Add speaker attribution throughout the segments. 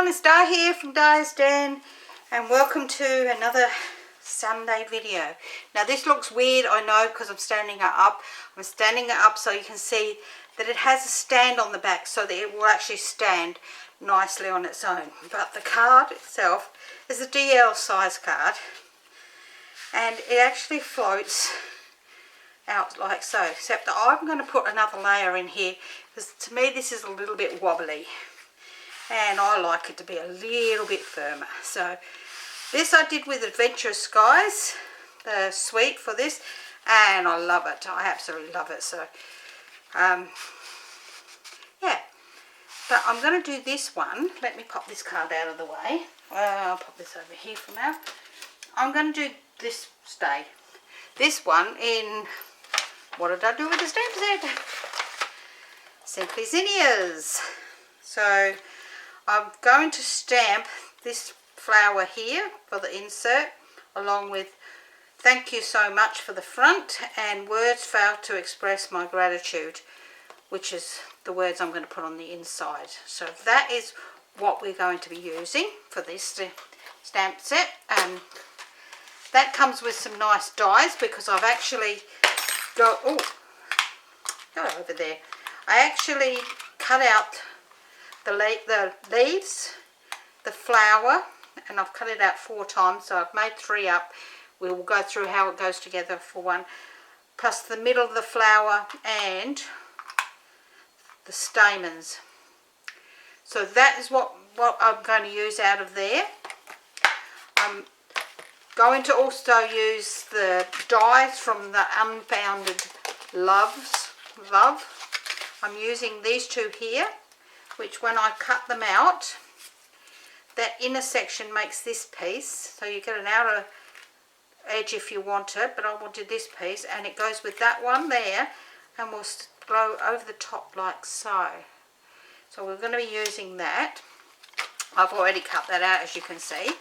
Speaker 1: it's Di here from Di's Den, and welcome to another Sunday video. Now this looks weird, I know, because I'm standing it up. I'm standing it up so you can see that it has a stand on the back so that it will actually stand nicely on its own. But the card itself is a DL size card, and it actually floats out like so, except that I'm going to put another layer in here because to me this is a little bit wobbly and I like it to be a little bit firmer. So this I did with Adventurous Skies, the suite for this, and I love it. I absolutely love it. So yeah, but I'm going to do this one. Let me pop this card out of the way. I'll pop this over here for now. I'm going to do this stay. This one in, what did I do with the stamp set? Simply Zinnias. So I'm going to stamp this flower here for the insert, along with thank you so much for the front and words fail to express my gratitude, which is the words I'm going to put on the inside. So that is what we're going to be using for this stamp set, and that comes with some nice dies because I've actually got, oh, go over there. I actually cut out the leaves, the flower, and I've cut it out 4 times, so I've made 3 up. We will go through how it goes together for one, plus the middle of the flower and the stamens. So that is what I'm going to use out of there. I'm going to also use the dies from the Unfounded Love. I'm using these 2 here, which when I cut them out, that inner section makes this piece, so you get an outer edge if you want it, but I wanted this piece, and it goes with that one there, and we'll go over the top like so. So we're going to be using that. I've already cut that out, as you can see.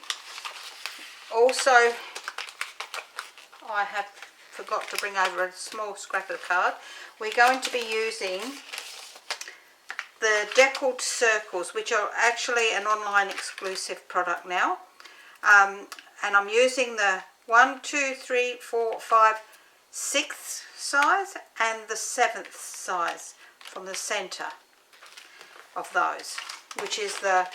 Speaker 1: Also, I have forgot to bring over a small scrap of card. We're going to be using the deckled circles, which are actually an online exclusive product now, and I'm using the 1, 2, 3, 4, 5, 6th size and the 7th size from the center of those, which is the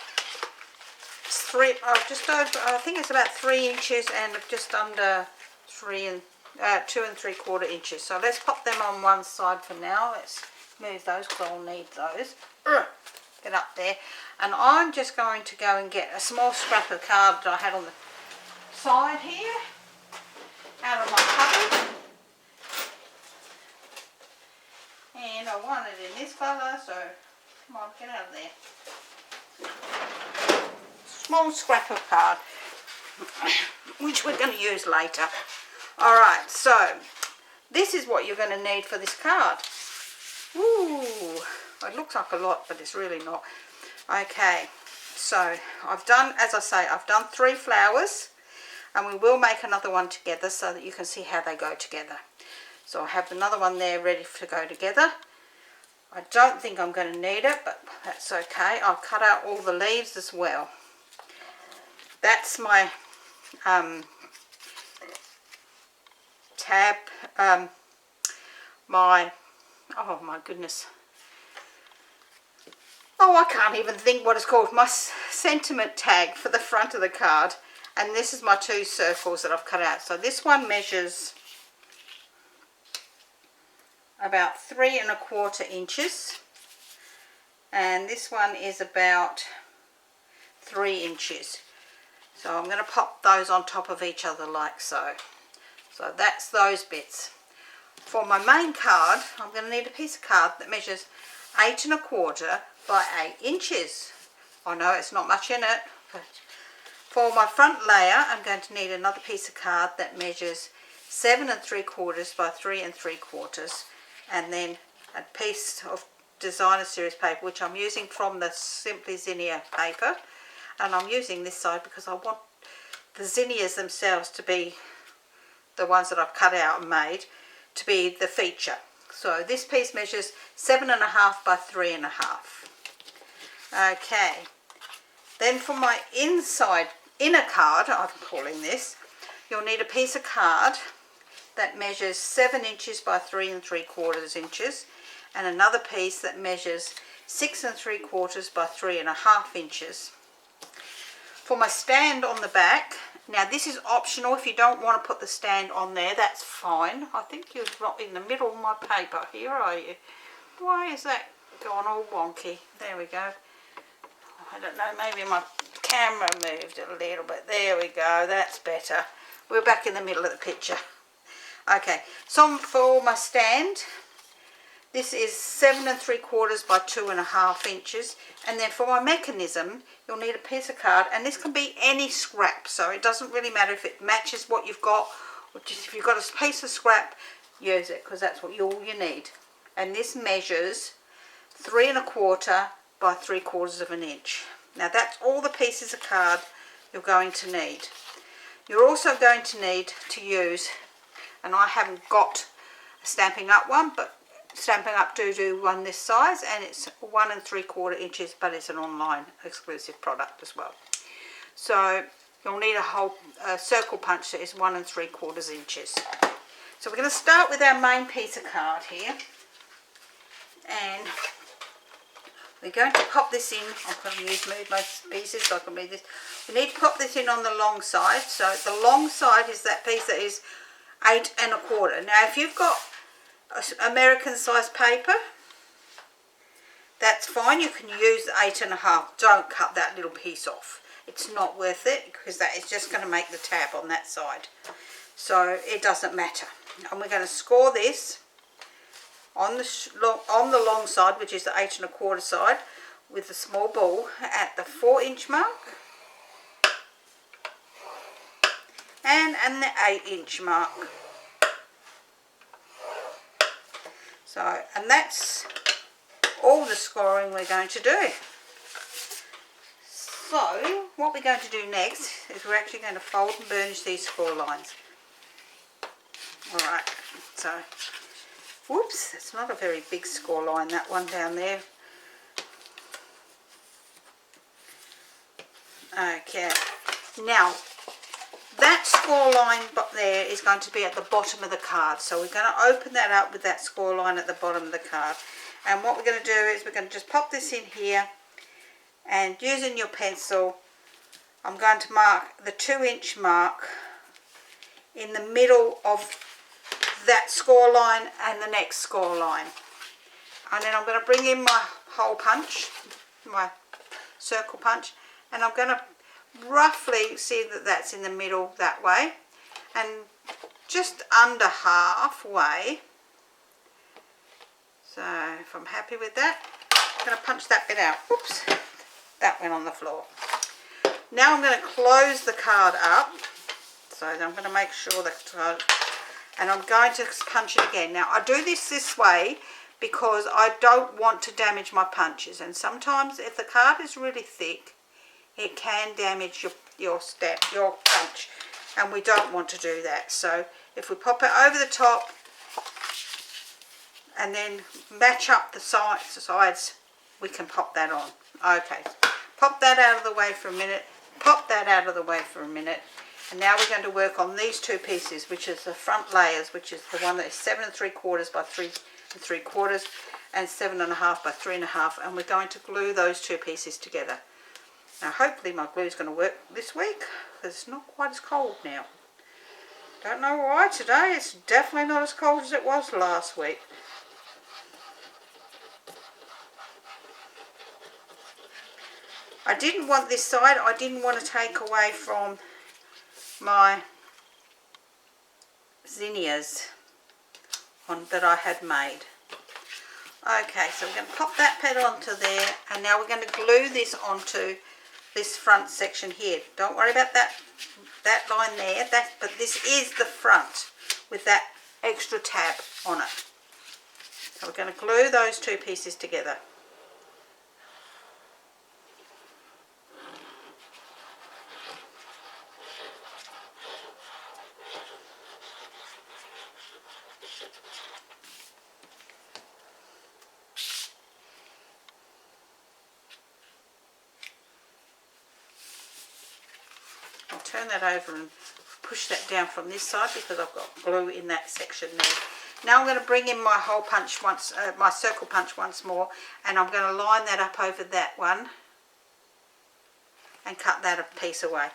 Speaker 1: 3, just over, I think it's about 3 inches and just under 2 3/4 inches. So let's pop them on one side for now. Let's move those because I'll need those. Get up there, and I'm just going to go and get a small scrap of card that I had on the side here out of my cupboard, and I want it in this colour, so come on, get out of there. Small scrap of card which we're going to use later. Alright, so this is what you're going to need for this card. Ooh, it looks like a lot, but it's really not. Okay, so I've done, as I say, I've done 3 flowers, and we will make another one together so that you can see how they go together. So I have another one there ready to go together. I don't think I'm going to need it, but that's okay. I'll cut out all the leaves as well. That's my tab, oh my goodness, I can't even think what it's called, my sentiment tag for the front of the card, and this is my 2 circles that I've cut out. So this one measures about 3 1/4 inches, and this one is about 3 inches. So I'm going to pop those on top of each other like so. So that's those bits. For my main card, I'm going to need a piece of card that measures 8 1/4 by 8 inches. I know it's not much in it, but for my front layer, I'm going to need another piece of card that measures 7 3/4 by 3 3/4, and then a piece of designer series paper, which I'm using from the Simply Zinnia paper, and I'm using this side because I want the zinnias themselves to be the ones that I've cut out and made to be the feature. So this piece measures 7 1/2 by 3 1/2. Okay, Then for my inner card, I'm calling this, you'll need a piece of card that measures 7 inches by 3 3/4 inches, and another piece that measures 6 3/4 by 3.5 inches. For my stand on the back, now this is optional. If you don't want to put the stand on there, that's fine. I think you're not in the middle of my paper here, are you? Why is that gone all wonky? There we go. I don't know, maybe my camera moved a little bit. There we go, that's better. We're back in the middle of the picture. Okay, so for my stand, this is 7 3/4 by 2.5 inches. And then for my mechanism, you'll need a piece of card, and this can be any scrap, so it doesn't really matter if it matches what you've got, or just if you've got a piece of scrap, use it, because that's what all you need. And this measures 3 1/4 by 3/4 inch. Now that's all the pieces of card you're going to need. You're also going to need to use, and I haven't got a Stampin' Up one, but Stampin' Up do one this size, and it's 1 3/4 inches, but it's an online exclusive product as well. So you'll need a whole circle punch that is 1 3/4 inches. So we're going to start with our main piece of card here, and we're going to pop this in. I'm going to move my pieces so I can read this. We need to pop this in on the long side. So the long side is that piece that is 8 1/4. Now if you've got American size paper, that's fine. You can use the 8 1/2. Don't cut that little piece off. It's not worth it, because that is just going to make the tab on that side. So it doesn't matter. And we're going to score this on the long side, which is the 8 1/4 side, with the small ball at the 4-inch mark and the 8-inch mark. So, and that's all the scoring we're going to do. So what we're going to do next is we're actually going to fold and burnish these score lines. Alright, so whoops, it's not a very big score line, that one down there. Okay, now that score line there is going to be at the bottom of the card, so we're going to open that up with that score line at the bottom of the card. And what we're going to do is we're going to just pop this in here, and using your pencil, I'm going to mark the 2-inch mark in the middle of that score line and the next score line. And then I'm going to bring in my hole punch, my circle punch, and I'm going to roughly see that that's in the middle that way, and just under halfway. So if I'm happy with that, I'm going to punch that bit out. Oops, that went on the floor. Now I'm going to close the card up, so I'm going to make sure that, and I'm going to punch it again. Now I do this way because I don't want to damage my punches, and sometimes if the card is really thick, it can damage your punch, and we don't want to do that. So if we pop it over the top and then match up the sides, we can pop that on. Okay, pop that out of the way for a minute, pop that out of the way for a minute, and now we're going to work on these two pieces, which is the front layers, which is the one that is 7 3/4 by 3 3/4 and 7 1/2 by 3 1/2, and we're going to glue those two pieces together. Now hopefully my glue is going to work this week, because it's not quite as cold now. Don't know why today, it's definitely not as cold as it was last week. I didn't want this side, I didn't want to take away from my zinnias that I had made. Okay, so we're going to pop that pad onto there, and now we're going to glue this onto this front section here. Don't worry about that line there, but this is the front with that extra tab on it. So we're going to glue those two pieces together. turn that over and push that down from this side because I've got glue in that section there. Now I'm going to bring in my hole punch once, my circle punch once more, and I'm going to line that up over that one and cut that a piece away.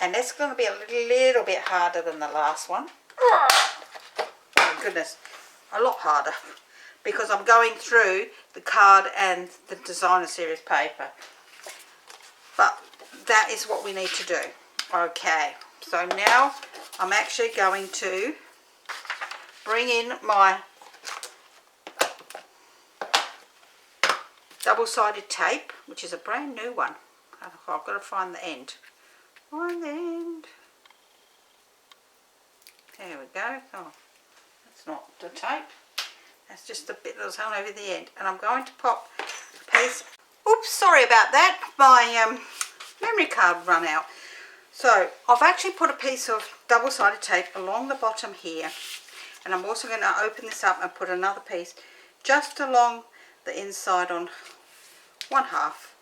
Speaker 1: And that's going to be a little bit harder than the last one. Oh my goodness, a lot harder, because I'm going through the card and the designer series paper. But that is what we need to do. Okay, so now I'm actually going to bring in my double-sided tape, which is a brand new one. I've got to find the end. Find the end. There we go. Oh, that's not the tape. That's just the bit that was on over the end. And I'm going to pop a piece. Oops, sorry about that. My memory card ran out. So I've actually put a piece of double-sided tape along the bottom here. And I'm also going to open this up and put another piece just along the inside on one half.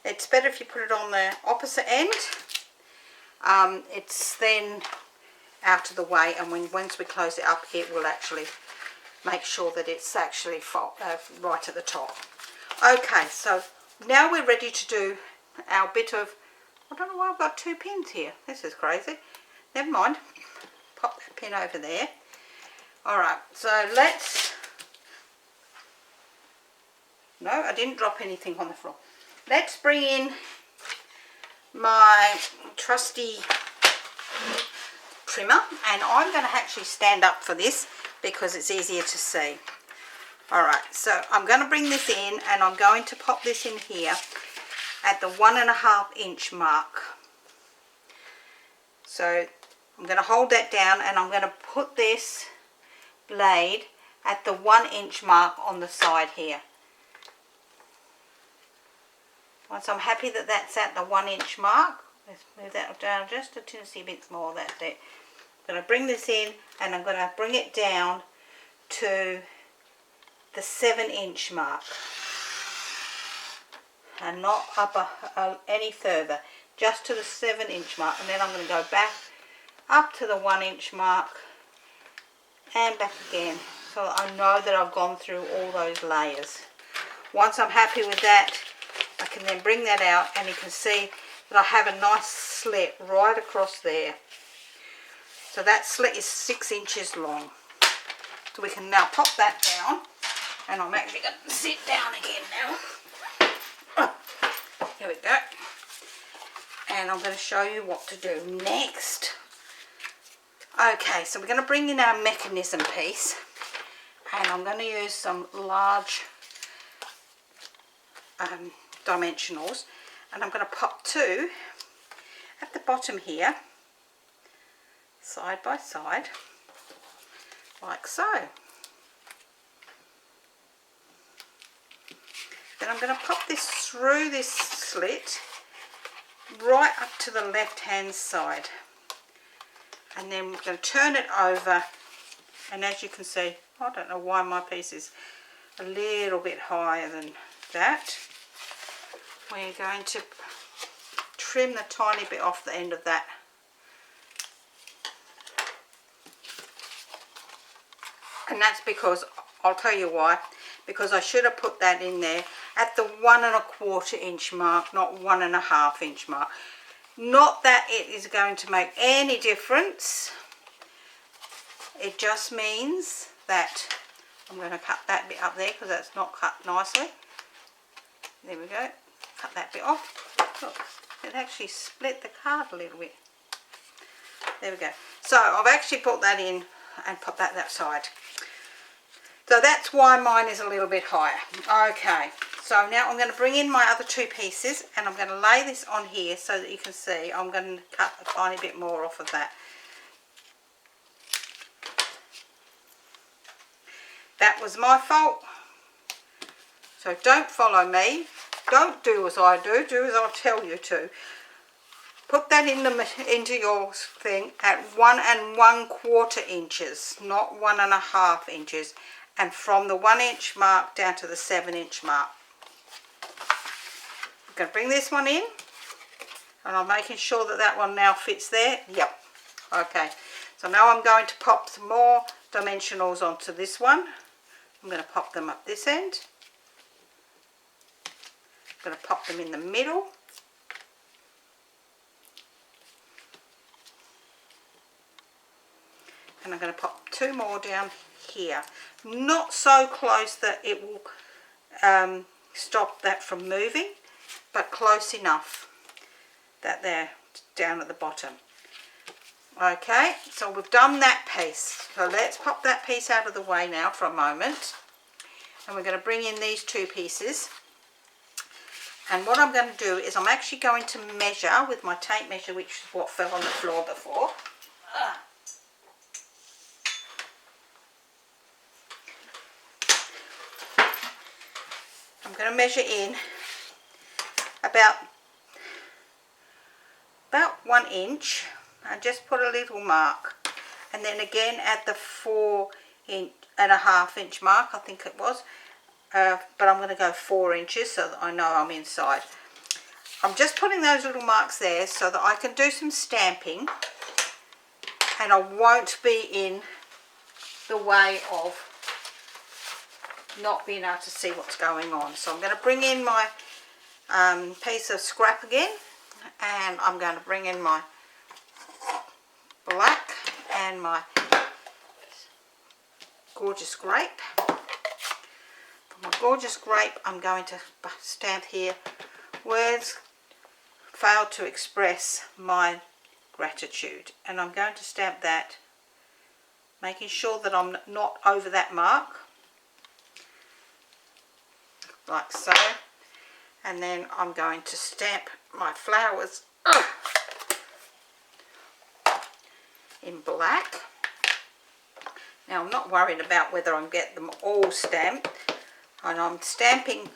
Speaker 1: It's better if you put it on the opposite end. It's then out of the way, and once we close it up, it will actually make sure that it's actually right at the top. Okay, so now we're ready to do our bit of, I don't know why I've got two pins here. This is crazy. Never mind. Pop that pin over there. Alright, so let's, no, I didn't drop anything on the floor. Let's bring in my trusty trimmer, and I'm going to actually stand up for this because it's easier to see. Alright, so I'm going to bring this in, and I'm going to pop this in here at the 1.5 inch mark. So I'm going to hold that down, and I'm going to put this blade at the 1 inch mark on the side here. Once I'm happy that that's at the 1 inch mark, let's move that down just a teensy bit more. That's it. I'm going to bring this in, and I'm going to bring it down to the 7 inch mark, and not up any further, just to the 7 inch mark, and then I'm going to go back up to the 1 inch mark and back again, so I know that I've gone through all those layers. Once I'm happy with that, I can then bring that out, and you can see that I have a nice slit right across there. So that slit is 6 inches long. So we can now pop that down, and I'm actually going to sit down again now. Here we go. And I'm going to show you what to do next. Okay, so we're going to bring in our mechanism piece, and I'm going to use some large dimensionals, and I'm going to pop two at the bottom here, side by side, like so. Then I'm going to pop this through this slit right up to the left hand side, and then we're going to turn it over, and as you can see, I don't know why my piece is a little bit higher than that. We're going to trim the tiny bit off the end of that. And that's because, I'll tell you why, because I should have put that in there at the 1.25 inch mark, not 1.5 inch mark. Not that it is going to make any difference. It just means that I'm going to cut that bit up there because that's not cut nicely. There we go. Cut that bit off. Look, it actually split the card a little bit. There we go. So I've actually put that in and put that side. So that's why mine is a little bit higher. Okay, so now I'm going to bring in my other two pieces, and I'm going to lay this on here so that you can see. I'm going to cut a tiny bit more off of that. That was my fault. So don't follow me. Don't do as I do. Do as I tell you to. Put that into your thing at 1 1/4 inches, not 1.5 inches. And from the 1 inch mark down to the 7 inch mark. I'm going to bring this one in, And I'm making sure that that one now fits there. Yep. Okay. So now I'm going to pop some more dimensionals onto this one. I'm going to pop them up this end. I'm going to pop them in the middle. And I'm going to pop 2 more down here. Not so close that it will stop that from moving, but close enough that they're down at the bottom. Okay, so we've done that piece. So let's pop that piece out of the way now for a moment. And we're going to bring in these 2 pieces. And what I'm going to do is I'm actually going to measure with my tape measure, which is what fell on the floor before. I'm going to measure in about 1 inch and just put a little mark, and then again at the 4.5 inch mark, I think it was, but I'm going to go 4 inches so that I know I'm inside. I'm just putting those little marks there so that I can do some stamping and I won't be in the way of not being able to see what's going on. So I'm going to bring in my piece of scrap again, and I'm going to bring in my black and my gorgeous grape. For my gorgeous grape, I'm going to stamp here, words failed to express my gratitude, and I'm going to stamp that, making sure that I'm not over that mark, like so. And then I'm going to stamp my flowers in black. Now I'm not worried about whether I get them all stamped, and I'm stamping,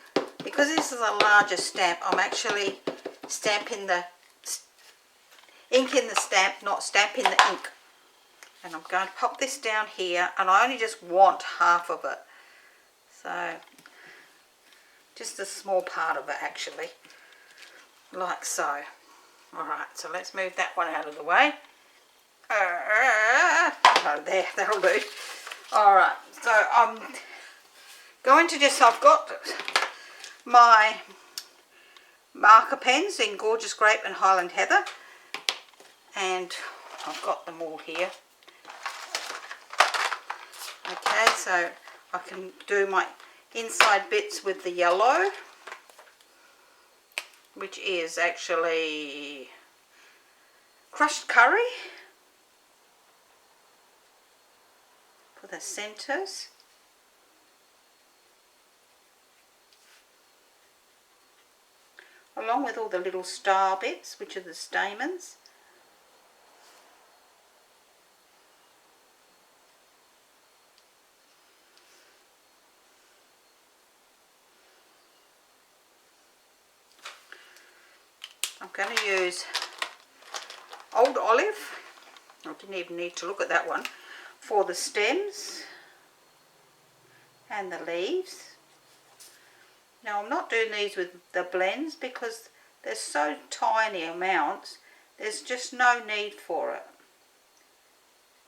Speaker 1: because this is a larger stamp, I'm actually stamping the ink in the stamp, not stamping the ink. And I'm going to pop this down here, and I only just want half of it, so just a small part of it actually, like so. Alright, so let's move that one out of the way. Oh, there, that'll do. Alright, so I'm going to just, I've got my marker pens in Gorgeous Grape and Highland Heather, and I've got them all here. Okay, so I can do my inside bits with the yellow, which is actually crushed curry for the centres. Along with all the little star bits, which are the stamens. I'm going to use Old Olive, I didn't even need to look at that one, for the stems and the leaves. Now I'm not doing these with the blends because they're so tiny amounts, there's just no need for it,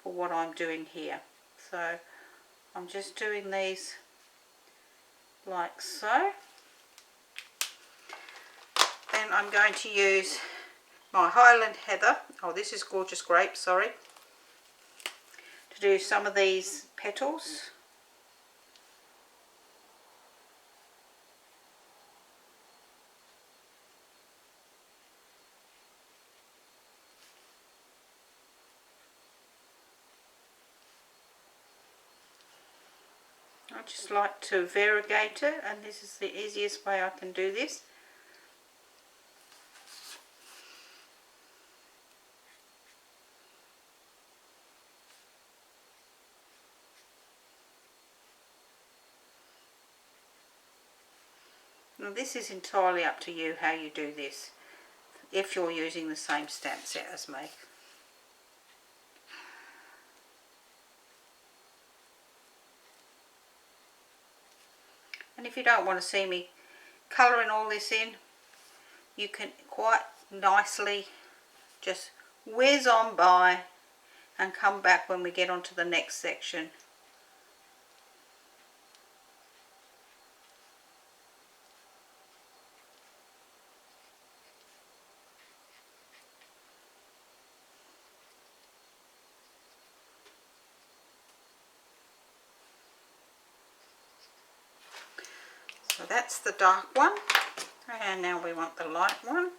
Speaker 1: for what I'm doing here. So I'm just doing these like so. Then I'm going to use my Highland Heather, oh this is Gorgeous Grape, sorry, to do some of these petals. I just like to variegate it, and this is the easiest way I can do this. Now this is entirely up to you how you do this, if you're using the same stamp set as me. And if you don't want to see me colouring all this in, you can quite nicely just whiz on by and come back when we get onto the next section. So that's the dark one, and now we want the light one.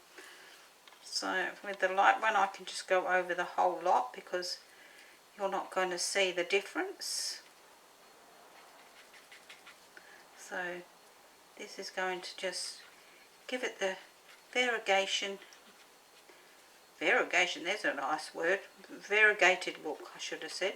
Speaker 1: So with the light one I can just go over the whole lot because you're not going to see the difference. So this is going to just give it the variegation, there's a nice word, variegated look I should have said.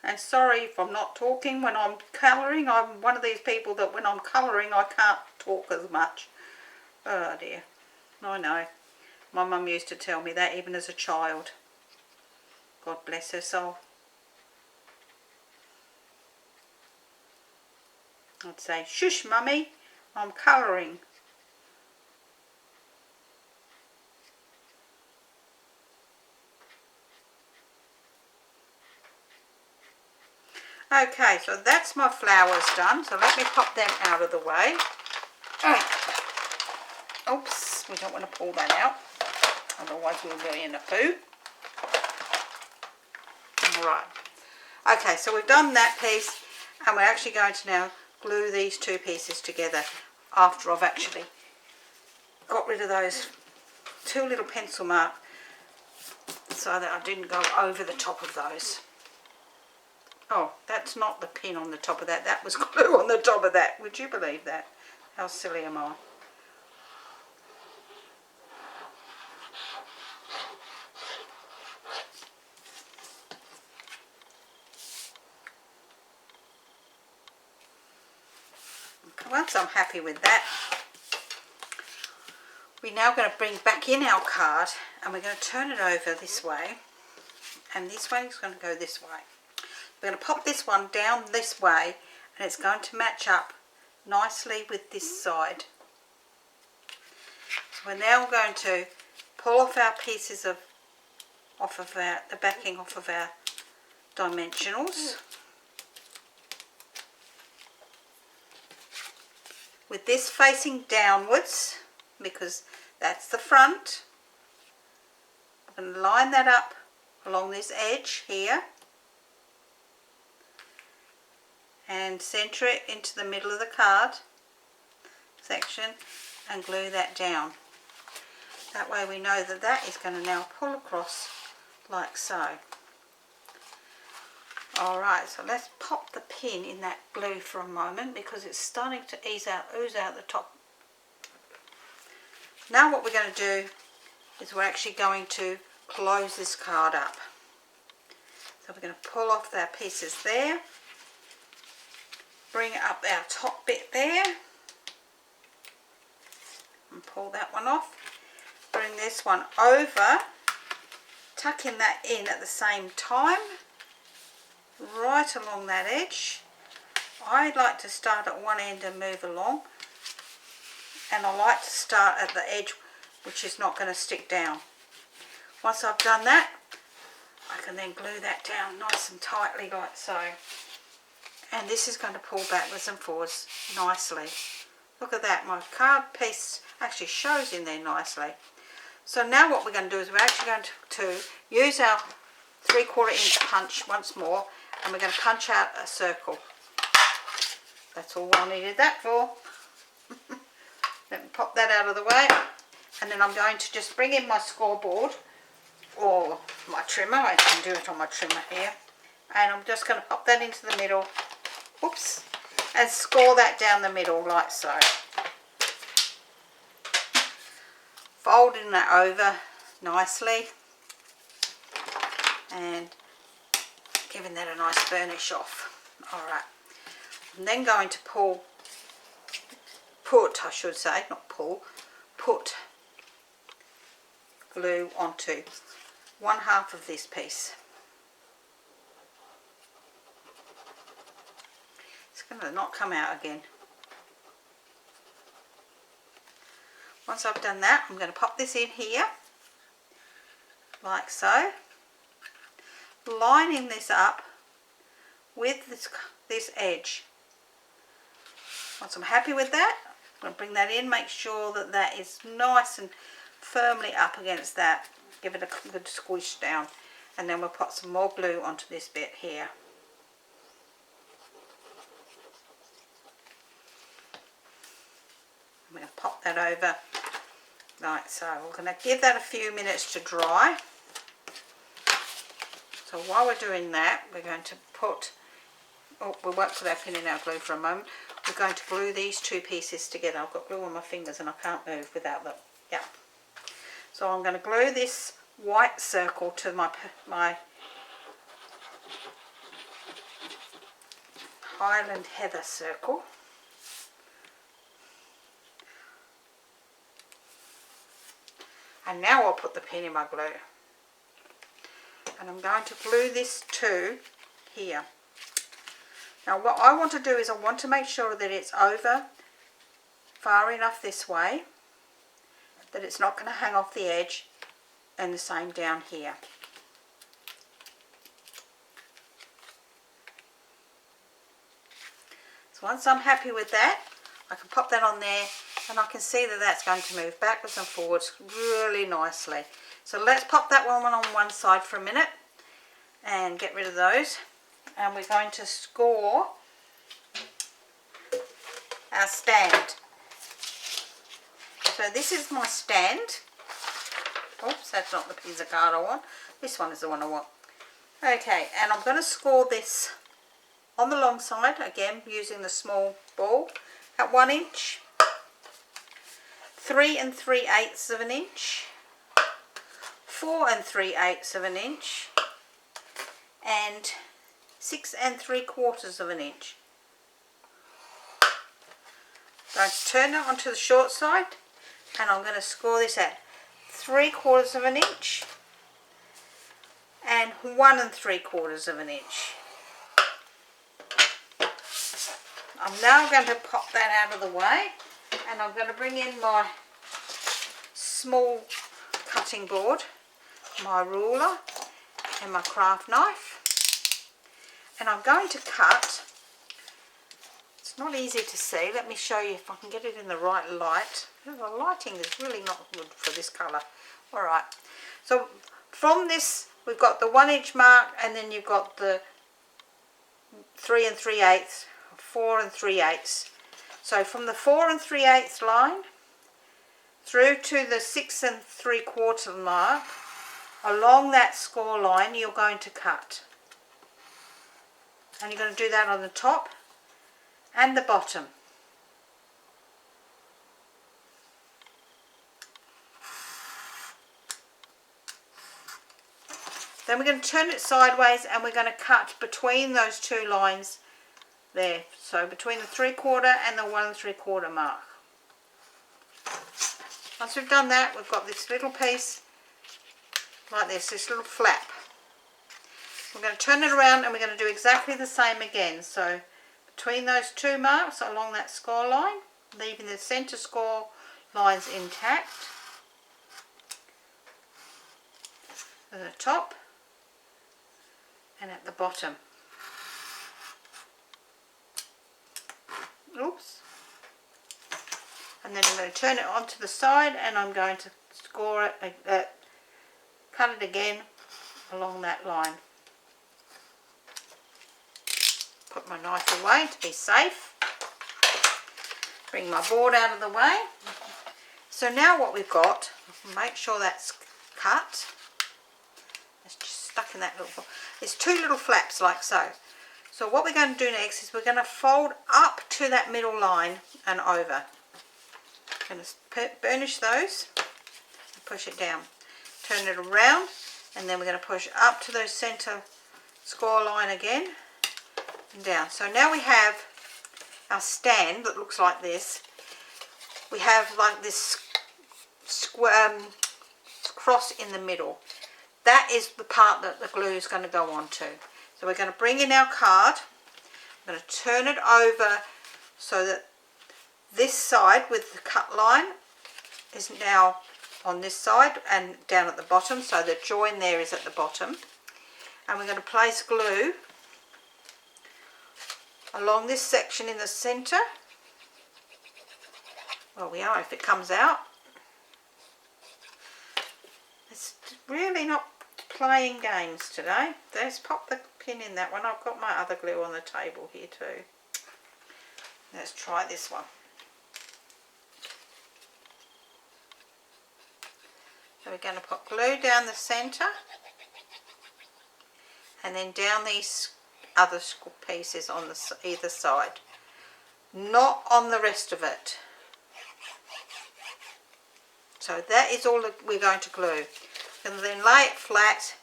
Speaker 1: And sorry if I'm not talking when I'm colouring. I'm one of these people that when I'm colouring I can't talk as much. Oh dear. I know. My mum used to tell me that even as a child. God bless her soul. I'd say, shush mummy, I'm colouring. Okay, so that's my flowers done. So let me pop them out of the way. Oops, we don't want to pull that out. Otherwise we'll be in a poo. Alright. Okay, so we've done that piece. And we're actually going to now glue these two pieces together after I've actually got rid of those two little pencil marks so that I didn't go over the top of those. Oh, that's not the pin on the top of that. That was glue on the top of that. Would you believe that? How silly am I? Once I'm happy with that, we're now going to bring back in our card and we're going to turn it over this way, and this way is going to go this way. We're going to pop this one down this way and it's going to match up nicely with this side. So we're now going to pull off our pieces the backing off of our dimensionals. With this facing downwards because that's the front. I'm going to line that up along this edge here and centre it into the middle of the card section and glue that down. That way we know that that is going to now pull across like so. Alright, so let's pop the pin in that glue for a moment because it's starting to ooze out the top. Now what we're going to do is we're actually going to close this card up. So we're going to pull off our pieces there, bring up our top bit there and pull that one off. Bring this one over, tucking that in at the same time, right along that edge. I like to start at one end and move along, and I like to start at the edge which is not going to stick down. Once I've done that, I can then glue that down nice and tightly like so. And this is going to pull backwards and forwards nicely. Look at that, my card piece actually shows in there nicely. So now what we're going to do is we're actually going to use our 3/4 inch punch once more, and we're going to punch out a circle. That's all I needed that for. Let me pop that out of the way, and then I'm going to just bring in my scoreboard or my trimmer. I can do it on my trimmer here, and I'm just going to pop that into the middle, whoops, and score that down the middle like so. folding that over nicely and giving that a nice burnish off. Alright, I'm then going to put glue onto one half of this piece. It's going to not come out again. Once I've done that, I'm going to pop this in here, like so, lining this up with this edge. Once I'm happy with that, I'm going to bring that in, make sure that that is nice and firmly up against that. Give it a good squish down, and then we'll put some more glue onto this bit here. I'm going to pop that over like so. We're going to give that a few minutes to dry. So while we're doing that, we're going to put, we won't put our pin in our glue for a moment. We're going to glue these two pieces together. I've got glue on my fingers and I can't move without them. Yeah. So I'm going to glue this white circle to my Highland Heather circle. And now I'll put the pin in my glue. And I'm going to glue this to here. Now what I want to do is I want to make sure that it's over far enough this way that it's not going to hang off the edge, and the same down here. So once I'm happy with that, I can pop that on there, and I can see that that's going to move backwards and forwards really nicely. So let's pop that one on one side for a minute and get rid of those. And we're going to score our stand. So this is my stand. Oops, that's not the piece of card I want. This one is the one I want. Okay, and I'm going to score this on the long side, again using the small ball, at 1 inch, 3 3/8 of an inch, 4 3/8 of an inch, and 6 3/4 of an inch. I'm going to turn it onto the short side, and I'm going to score this at 3/4 of an inch and 1 3/4 of an inch. I'm now going to pop that out of the way, and I'm going to bring in my small cutting board, my ruler and my craft knife, and I'm going to cut. It's not easy to see. Let me show you if I can get it in the right light. The lighting is really not good for this colour. Alright, so from this we've got the 1 inch mark, and then you've got the 3 3/8, 4 3/8. So from the 4 3/8 line through to the 6 3/4 mark, along that score line you're going to cut. And you're going to do that on the top and the bottom. Then we're going to turn it sideways, and we're going to cut between those two lines there. So between the 3/4 and the 1 3/4 mark. Once we've done that, we've got this little piece like this little flap. We're going to turn it around, and we're going to do exactly the same again. So between those two marks along that score line, leaving the centre score lines intact. At the top and at the bottom. Oops. And then I'm going to turn it onto the side, and I'm going to score it, cut it again along that line. Put my knife away to be safe. Bring my board out of the way. So now what we've got, make sure that's cut. It's just stuck in that little, there's two little flaps like so. So what we're going to do next is we're going to fold up to that middle line and over. I'm going to burnish those push it down. Turn it around, and then we're going to push up to the center score line again and down. So now we have our stand that looks like this. We have like this square cross in the middle. That is the part that the glue is going to go onto. So we're going to bring in our card. I'm going to turn it over so that this side with the cut line is now on this side and down at the bottom, so the join there is at the bottom. And we're going to place glue along this section in the center. Well, we are if it comes out. It's really not playing games today. Let's pop the pin in that one. I've got my other glue on the table here too. Let's try this one. So we're going to put glue down the center and then down these other pieces on the either side, not on the rest of it. So that is all that we're going to glue. And then lay it flat,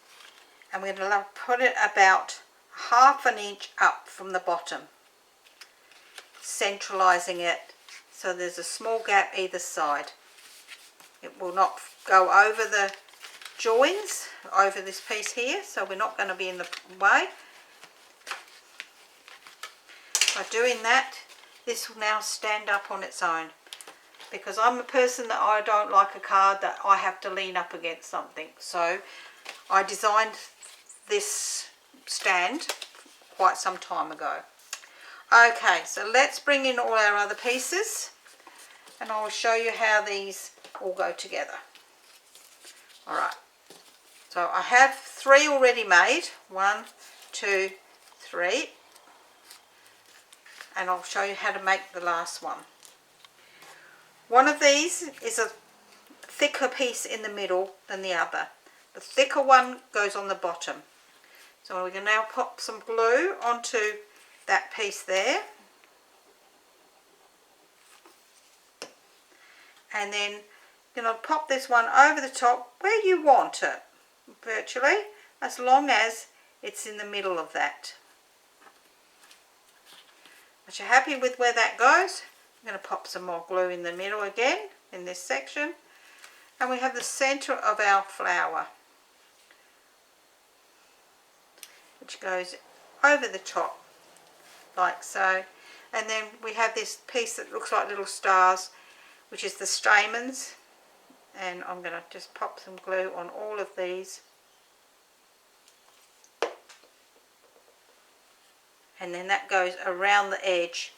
Speaker 1: and we're going to put it about 1/2 inch up from the bottom, centralizing it so there's a small gap either side. It will not go over the joins, over this piece here, so we're not going to be in the way. By doing that, this will now stand up on its own, because I'm a person that I don't like a card that I have to lean up against something. So I designed this stand quite some time ago. Okay, so let's bring in all our other pieces and I will show you how these all go together. Alright, so I have 3 already made. 1, 2, 3. And I'll show you how to make the last one. One of these is a thicker piece in the middle than the other. The thicker one goes on the bottom. So we're going to now pop some glue onto that piece there. And then you're going to pop this one over the top where you want it, virtually, as long as it's in the middle of that. Once you're happy with where that goes, I'm going to pop some more glue in the middle again in this section, and we have the center of our flower, which goes over the top like so. And then we have this piece that looks like little stars, which is the stamens, and I'm going to just pop some glue on all of these. And then that goes around the edge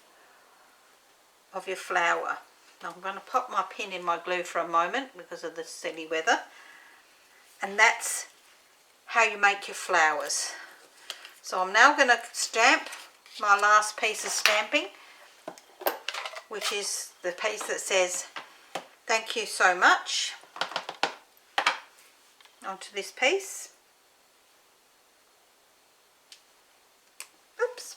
Speaker 1: of your flower. Now I'm going to pop my pin in my glue for a moment because of the silly weather. And that's how you make your flowers. So I'm now going to stamp my last piece of stamping, which is the piece that says "Thank you so much" onto this piece. Oops.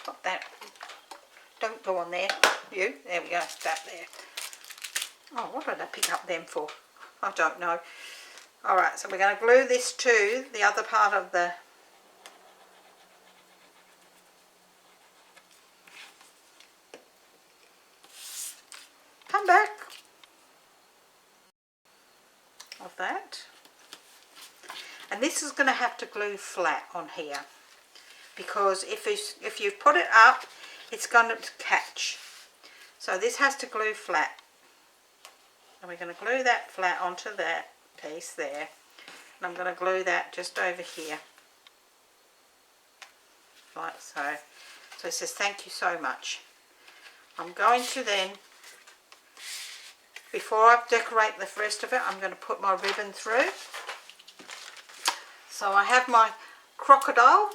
Speaker 1: Pop that. Don't go on there. You. There we go. That there. Oh, what did I pick up them for? I don't know. Alright, so we're going to glue this to the other part of the back of that, and this is going to have to glue flat on here, because if you put it up, it's going to catch. So this has to glue flat, and we're going to glue that flat onto that piece there, and I'm going to glue that just over here like so. So it says "Thank you so much." I'm going to then, before I decorate the rest of it, I'm going to put my ribbon through. So I have my crocodile,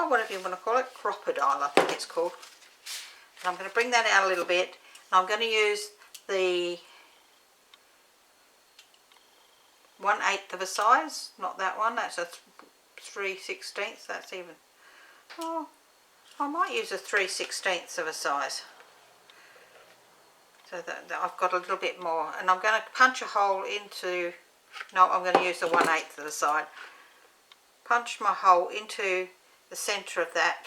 Speaker 1: whatever you want to call it, crocodile I think it's called. And I'm going to bring that out a little bit. And I'm going to use the 1/8 of a size, not that one, that's a 3/16, that's even, oh, I might use a 3/16 of a size, so that I've got a little bit more. And I'm going to punch a hole into, no, I'm going to use the 1/8 of the side. Punch my hole into the centre of that.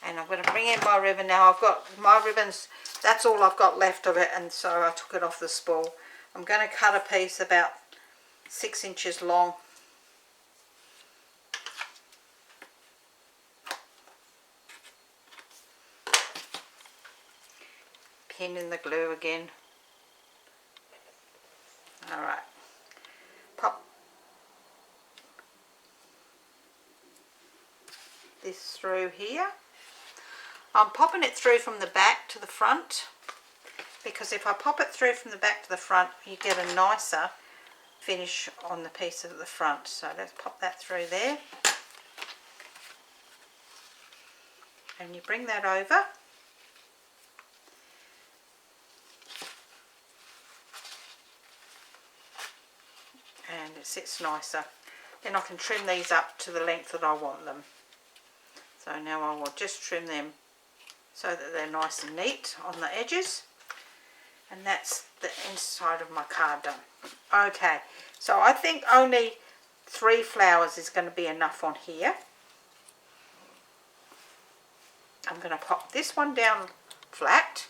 Speaker 1: And I'm going to bring in my ribbon now. I've got my ribbons, that's all I've got left of it, and so I took it off the spool. I'm going to cut a piece about 6 inches long. Pin in the glue again. Alright. Pop this through here. I'm popping it through from the back to the front, because if I pop it through from the back to the front, you get a nicer finish on the piece at the front. So let's pop that through there. And you bring that over. And it sits nicer. Then I can trim these up to the length that I want them. So now I will just trim them so that they're nice and neat on the edges. And that's the inside of my card done. Okay, so I think only 3 flowers is going to be enough on here. I'm going to pop this one down flat.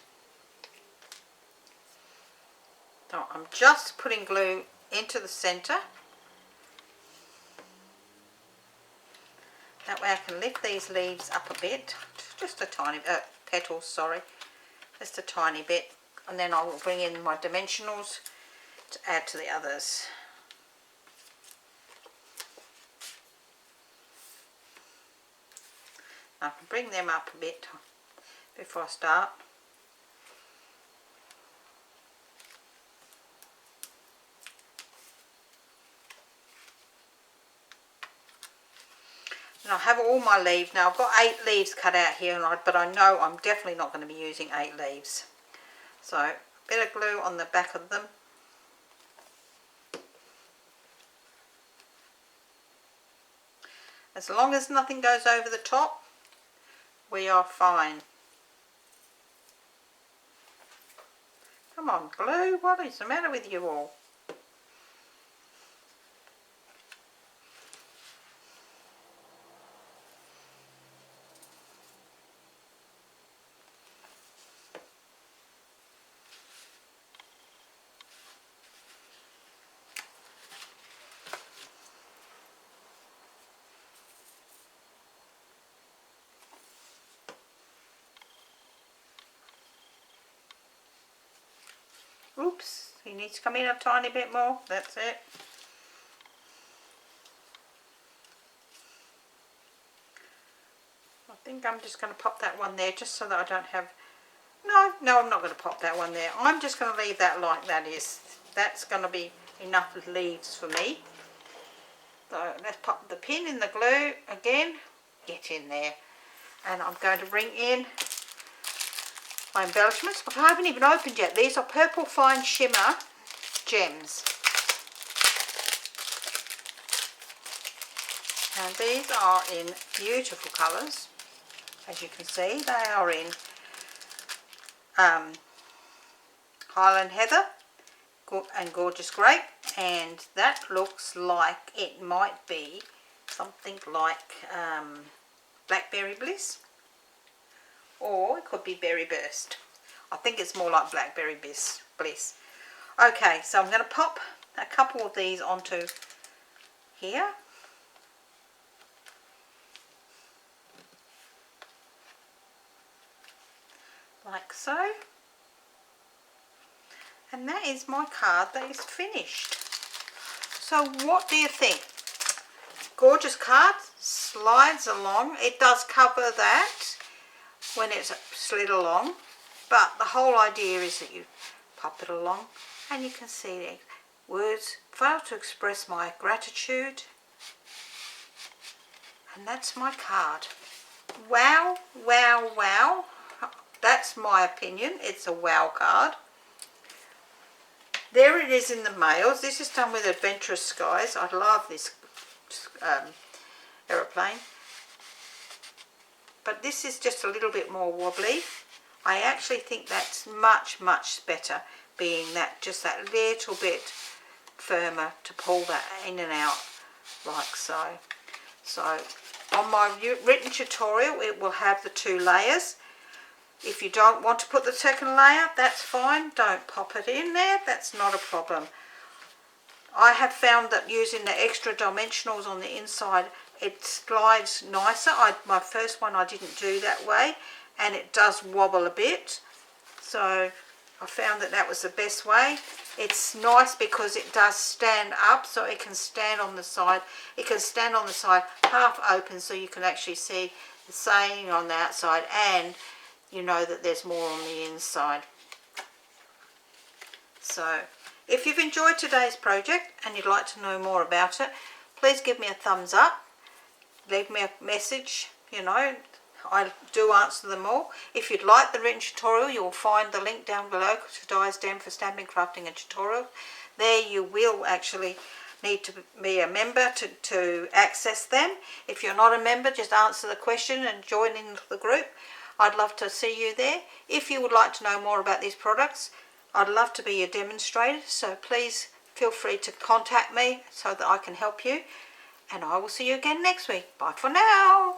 Speaker 1: So I'm just putting glue into the centre. That way I can lift these leaves up a bit, just a tiny bit, petals, sorry, just a tiny bit, and then I will bring in my dimensionals to add to the others. I can bring them up a bit before I start. And I have all my leaves. Now I've got 8 leaves cut out here, but I know I'm definitely not going to be using 8 leaves. So a bit of glue on the back of them. As long as nothing goes over the top, we are fine. Come on, glue, what is the matter with you all? Oops, he needs to come in a tiny bit more. That's it. I think I'm just going to pop that one there just so that I don't have... No, I'm not going to pop that one there. I'm just going to leave that like that is. That's going to be enough leaves for me. So let's pop the pin in the glue again. Get in there. And I'm going to bring in my embellishments, but I haven't even opened yet. These are Purple Fine Shimmer gems. And these are in beautiful colours. As you can see, they are in Highland Heather and Gorgeous Grape. And that looks like it might be something like Blackberry Bliss. Or it could be Berry Burst. I think it's more like Blackberry Bliss. Okay, so I'm going to pop a couple of these onto here. Like so. And that is my card that is finished. So what do you think? Gorgeous card, slides along. It does cover that when it's slid along, but the whole idea is that you pop it along and you can see the words, fail to express my gratitude, and that's my card. Wow, wow, wow. That's my opinion. It's a wow card. There it is in the mails. This is done with Adventurous Skies. I love this aeroplane. But this is just a little bit more wobbly. I actually think that's much, much better, being that just that little bit firmer to pull that in and out like so. So on my written tutorial it will have the 2 layers. If you don't want to put the second layer, that's fine, don't pop it in there, that's not a problem. I have found that using the extra dimensionals on the inside, it slides nicer. My first one I didn't do that way, and it does wobble a bit, so I found that that was the best way. It's nice because it does stand up, so it can stand on the side. It can stand on the side half open, so you can actually see the saying on the outside, and you know that there's more on the inside. So if you've enjoyed today's project and you'd like to know more about it, please give me a thumbs up, leave me a message, you know, I do answer them all. If you'd like the written tutorial, you'll find the link down below to Di's Den for Stamping, Crafting and Tutorials. There you will actually need to be a member to access them. If you're not a member, just answer the question and join in the group. I'd love to see you there. If you would like to know more about these products, I'd love to be your demonstrator, so please feel free to contact me so that I can help you. And I will see you again next week. Bye for now.